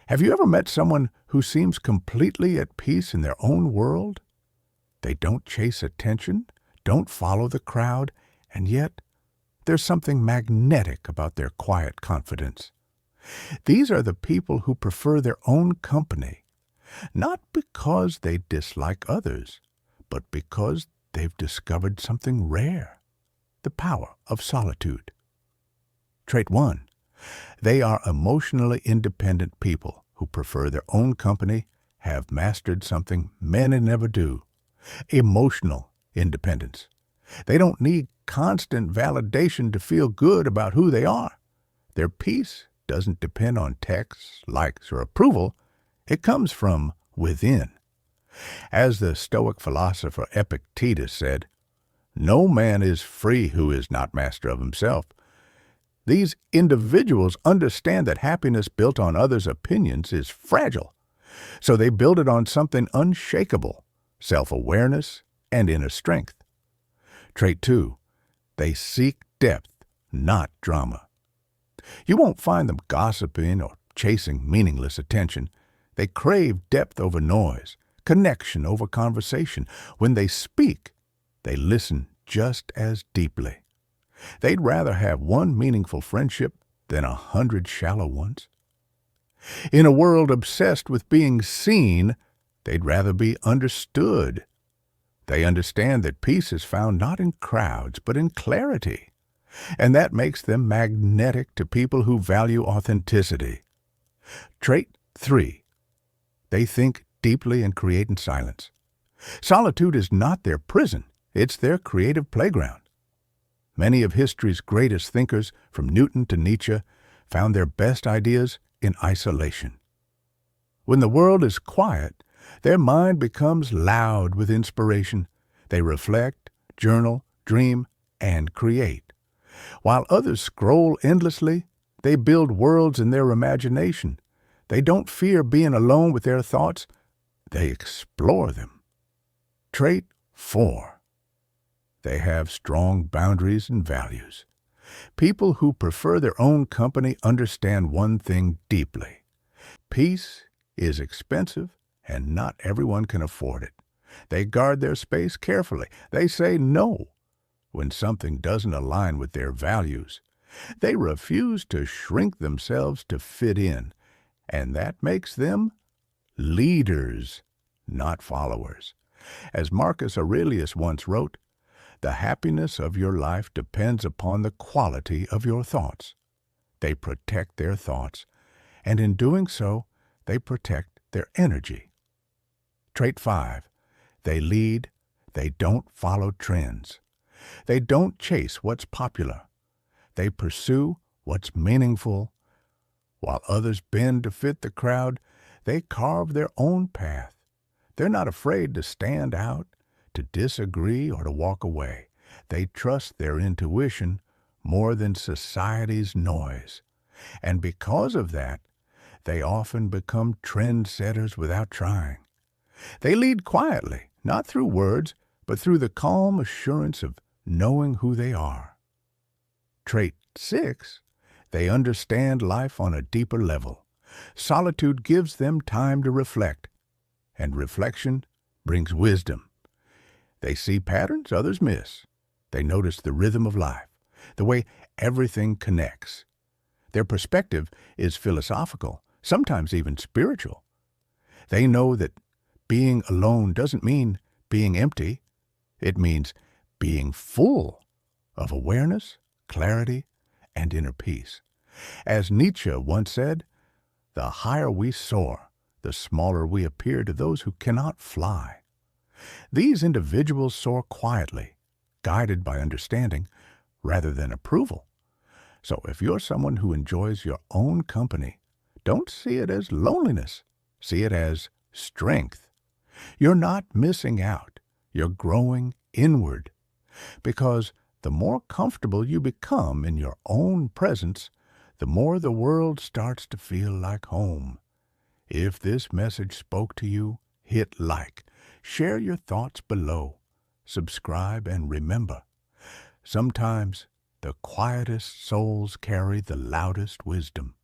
Have you ever met someone who seems completely at peace in their own world? They don't chase attention, don't follow the crowd, and yet there's something magnetic about their quiet confidence. These are the people who prefer their own company, not because they dislike others, but because they've discovered something rare, the power of solitude. Trait 1. They are emotionally independent people who prefer their own company, have mastered something many never do, emotional independence. They don't need constant validation to feel good about who they are. Their peace doesn't depend on texts, likes, or approval. It comes from within. As the Stoic philosopher Epictetus said, "No man is free who is not master of himself." These individuals understand that happiness built on others' opinions is fragile, so they build it on something unshakable, self-awareness and inner strength. Trait 2. They seek depth, not drama. You won't find them gossiping or chasing meaningless attention. They crave depth over noise, connection over conversation. When they speak, they listen just as deeply. They'd rather have one meaningful friendship than 100 shallow ones. In a world obsessed with being seen, they'd rather be understood. They understand that peace is found not in crowds, but in clarity. And that makes them magnetic to people who value authenticity. Trait 3. They think deeply and create in silence. Solitude is not their prison. It's their creative playground. Many of history's greatest thinkers, from Newton to Nietzsche, found their best ideas in isolation. When the world is quiet, their mind becomes loud with inspiration. They reflect, journal, dream, and create. While others scroll endlessly, they build worlds in their imagination. They don't fear being alone with their thoughts. They explore them. Trait 4. They have strong boundaries and values. People who prefer their own company understand one thing deeply. Peace is expensive, and not everyone can afford it. They guard their space carefully. They say no when something doesn't align with their values. They refuse to shrink themselves to fit in, and that makes them leaders, not followers. As Marcus Aurelius once wrote, "The happiness of your life depends upon the quality of your thoughts." They protect their thoughts, and in doing so, they protect their energy. Trait 5. They lead. They don't follow trends. They don't chase what's popular. They pursue what's meaningful. While others bend to fit the crowd, they carve their own path. They're not afraid to stand out, to disagree, or to walk away. They trust their intuition more than society's noise. And because of that, they often become trendsetters without trying. They lead quietly, not through words, but through the calm assurance of knowing who they are. Trait 6. They understand life on a deeper level. Solitude gives them time to reflect, and reflection brings wisdom. They see patterns others miss. They notice the rhythm of life, the way everything connects. Their perspective is philosophical, sometimes even spiritual. They know that being alone doesn't mean being empty. It means being full of awareness, clarity, and inner peace. As Nietzsche once said, "The higher we soar, the smaller we appear to those who cannot fly." These individuals soar quietly, guided by understanding rather than approval. So if you're someone who enjoys your own company, don't see it as loneliness. See it as strength. You're not missing out. You're growing inward. Because the more comfortable you become in your own presence, the more the world starts to feel like home. If this message spoke to you, hit like. Share your thoughts below. Subscribe, and remember, sometimes the quietest souls carry the loudest wisdom.